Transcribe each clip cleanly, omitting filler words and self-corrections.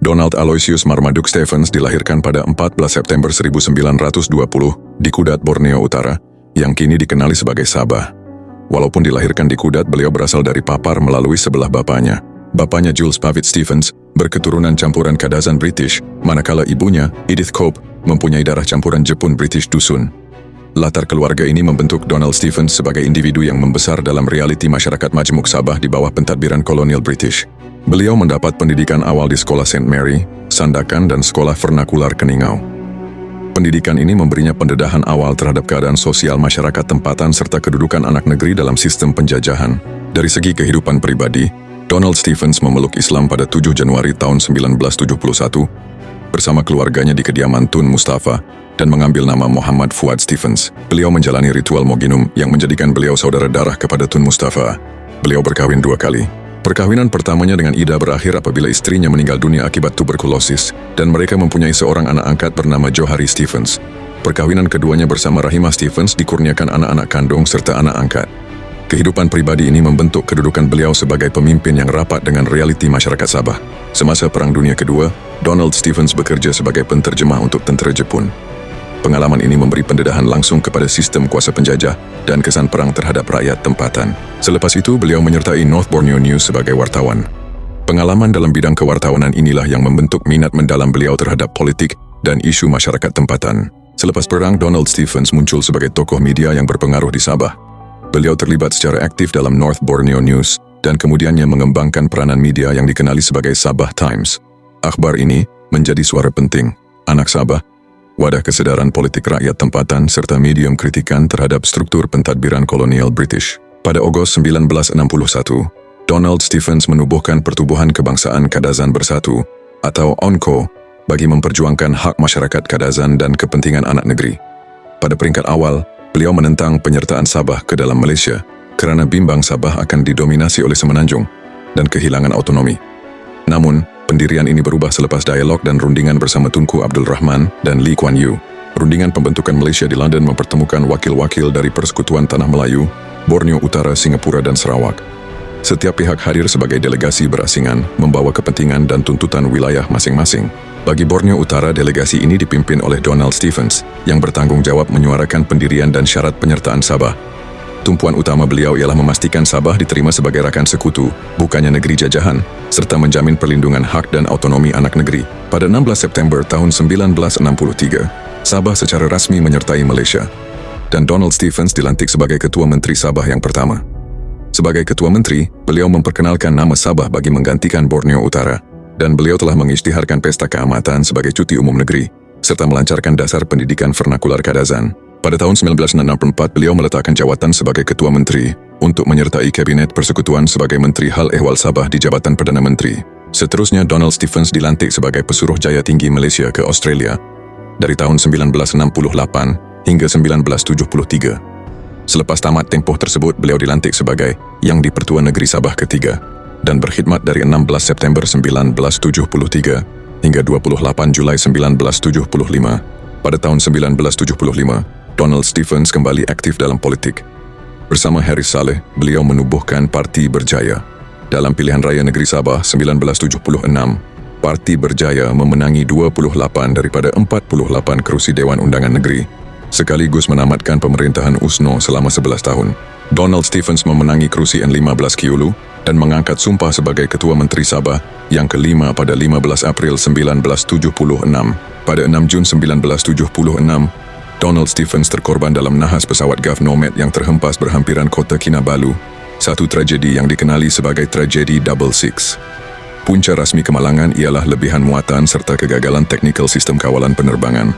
Donald Aloysius Marmaduke Stephens dilahirkan pada 14 September 1920 di Kudat, Borneo Utara, yang kini dikenali sebagai Sabah. Walaupun dilahirkan di Kudat, beliau berasal dari Papar melalui sebelah bapaknya. Bapaknya Jules Pavitt Stephens berketurunan campuran Kadazan British, manakala ibunya, Edith Cope, mempunyai darah campuran Jepun British Dusun. Latar keluarga ini membentuk Donald Stephens sebagai individu yang membesar dalam realiti masyarakat majmuk Sabah di bawah pentadbiran kolonial British. Beliau mendapat pendidikan awal di Sekolah St. Mary, Sandakan dan Sekolah Vernakular Keningau. Pendidikan ini memberinya pendedahan awal terhadap keadaan sosial masyarakat tempatan serta kedudukan anak negeri dalam sistem penjajahan. Dari segi kehidupan pribadi, Donald Stephens memeluk Islam pada 7 Januari tahun 1971 bersama keluarganya di kediaman Tun Mustafa dan mengambil nama Muhammad Fuad Stephens. Beliau menjalani ritual moginum yang menjadikan beliau saudara darah kepada Tun Mustafa. Beliau berkahwin 2 kali. Perkawinan pertamanya dengan Ida berakhir apabila istrinya meninggal dunia akibat tuberkulosis dan mereka mempunyai seorang anak angkat bernama Johari Stephens. Perkawinan keduanya bersama Rahimah Stephens dikurniakan anak-anak kandung serta anak angkat. Kehidupan pribadi ini membentuk kedudukan beliau sebagai pemimpin yang rapat dengan realiti masyarakat Sabah. Semasa Perang Dunia Kedua, Donald Stephens bekerja sebagai penterjemah untuk tentera Jepun. Pengalaman ini memberi pendedahan langsung kepada sistem kuasa penjajah dan kesan perang terhadap rakyat tempatan. Selepas itu, beliau menyertai North Borneo News sebagai wartawan. Pengalaman dalam bidang kewartawanan inilah yang membentuk minat mendalam beliau terhadap politik dan isu masyarakat tempatan. Selepas perang, Donald Stephens muncul sebagai tokoh media yang berpengaruh di Sabah. Beliau terlibat secara aktif dalam North Borneo News dan kemudiannya mengembangkan peranan media yang dikenali sebagai Sabah Times. Akhbar ini menjadi suara penting anak Sabah, wadah kesedaran politik rakyat tempatan serta medium kritikan terhadap struktur pentadbiran kolonial British. Pada Ogos 1961, Donald Stephens menubuhkan Pertubuhan Kebangsaan Kadazan Bersatu atau ONCO bagi memperjuangkan hak masyarakat Kadazan dan kepentingan anak negeri. Pada peringkat awal, beliau menentang penyertaan Sabah ke dalam Malaysia kerana bimbang Sabah akan didominasi oleh Semenanjung dan kehilangan autonomi. Namun, pendirian ini berubah selepas dialog dan rundingan bersama Tunku Abdul Rahman dan Lee Kuan Yew. Rundingan pembentukan Malaysia di London mempertemukan wakil-wakil dari Persekutuan Tanah Melayu, Borneo Utara, Singapura dan Sarawak. Setiap pihak hadir sebagai delegasi berasingan, membawa kepentingan dan tuntutan wilayah masing-masing. Bagi Borneo Utara, delegasi ini dipimpin oleh Donald Stephens, yang bertanggung jawab menyuarakan pendirian dan syarat penyertaan Sabah. Tumpuan utama beliau ialah memastikan Sabah diterima sebagai rakan sekutu, bukannya negeri jajahan, serta menjamin perlindungan hak dan autonomi anak negeri. Pada 16 September tahun 1963, Sabah secara rasmi menyertai Malaysia, dan Donald Stephens dilantik sebagai Ketua Menteri Sabah yang pertama. Sebagai Ketua Menteri, beliau memperkenalkan nama Sabah bagi menggantikan Borneo Utara, dan beliau telah mengisytiharkan pesta keamatan sebagai cuti umum negeri, serta melancarkan dasar pendidikan vernakular Kadazan. Pada tahun 1964, beliau meletakkan jawatan sebagai Ketua Menteri untuk menyertai Kabinet Persekutuan sebagai Menteri Hal Ehwal Sabah di Jabatan Perdana Menteri. Seterusnya, Donald Stephens dilantik sebagai Pesuruh Jaya Tinggi Malaysia ke Australia dari tahun 1968 hingga 1973. Selepas tamat tempoh tersebut, beliau dilantik sebagai Yang di-Pertua Negeri Sabah ketiga dan berkhidmat dari 16 September 1973 hingga 28 Julai 1975. Pada tahun 1975, Donald Stephens kembali aktif dalam politik. Bersama Harry Saleh, beliau menubuhkan Parti Berjaya. Dalam pilihan raya negeri Sabah 1976, Parti Berjaya memenangi 28 daripada 48 kerusi Dewan Undangan Negeri, sekaligus menamatkan pemerintahan USNO selama 11 tahun. Donald Stephens memenangi kerusi N15 Kiulu dan mengangkat sumpah sebagai Ketua Menteri Sabah yang kelima pada 15 April 1976. Pada 6 Jun 1976, Donald Stephens terkorban dalam nahas pesawat Gulf Nomad yang terhempas berhampiran kota Kinabalu, satu tragedi yang dikenali sebagai tragedi Double Six. Punca rasmi kemalangan ialah lebihan muatan serta kegagalan teknikal sistem kawalan penerbangan.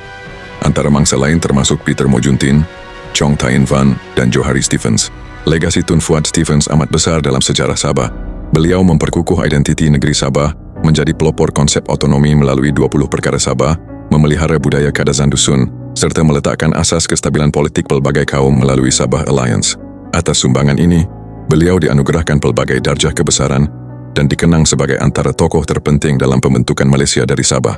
Antara mangsa lain termasuk Peter Mojuntin, Chong Tain Van, dan Johari Stephens. Legasi Tun Fuad Stephens amat besar dalam sejarah Sabah. Beliau memperkukuh identiti negeri Sabah, menjadi pelopor konsep otonomi melalui 20 perkara Sabah, memelihara budaya Kadazan Dusun, serta meletakkan asas kestabilan politik pelbagai kaum melalui Sabah Alliance. Atas sumbangan ini, beliau dianugerahkan pelbagai darjah kebesaran dan dikenang sebagai antara tokoh terpenting dalam pembentukan Malaysia dari Sabah.